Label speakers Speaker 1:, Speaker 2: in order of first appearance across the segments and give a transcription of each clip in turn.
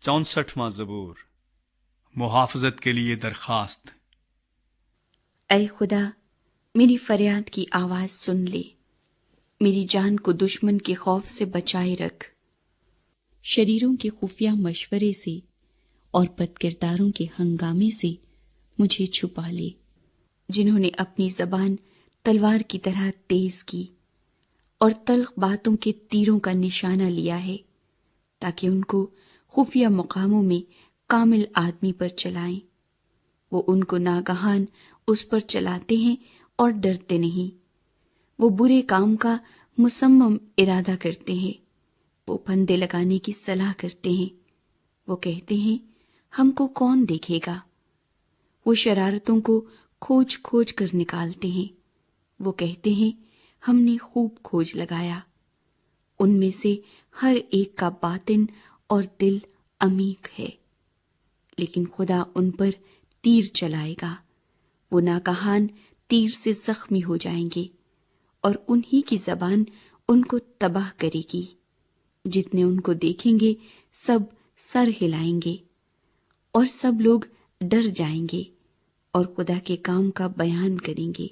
Speaker 1: 64واں زبور، محافظت کے لیے درخواست۔
Speaker 2: اے خدا، میری فریاد کی آواز سن لے، میری جان کو دشمن کے خوف سے بچائے رکھ، شریروں کے خفیہ مشورے سے اور بد کرداروں کے ہنگامے سے مجھے چھپا لے، جنہوں نے اپنی زبان تلوار کی طرح تیز کی اور تلخ باتوں کے تیروں کا نشانہ لیا ہے، تاکہ ان کو خفیہ مقاموں میں کامل آدمی پر چلائیں۔ وہ ان کو ناگہان اس پر چلاتے ہیں اور ڈرتے نہیں۔ وہ برے کام کا مصمم ارادہ کرتے ہیں، وہ پھندے لگانے کی صلاح کرتے ہیں۔ وہ کہتے ہیں، ہم کو کون دیکھے گا؟ وہ شرارتوں کو کھوج کھوج کر نکالتے ہیں۔ وہ کہتے ہیں، ہم نے خوب کھوج لگایا۔ ان میں سے ہر ایک کا باطن اور دل عمیق ہے، لیکن خدا ان پر تیر چلائے گا۔ وہ ناگہان تیر سے زخمی ہو جائیں گے، اور انہی کی زبان ان کو تباہ کرے گی۔ جتنے ان کو دیکھیں گے سب سر ہلائیں گے، اور سب لوگ ڈر جائیں گے اور خدا کے کام کا بیان کریں گے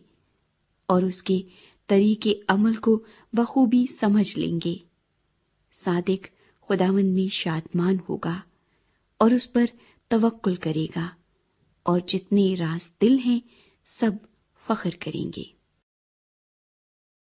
Speaker 2: اور اس کے طریقے عمل کو بخوبی سمجھ لیں گے۔ صادق خداوند میں شادمان ہوگا اور اس پر توکل کرے گا، اور جتنے راز دل ہیں سب فخر کریں گے۔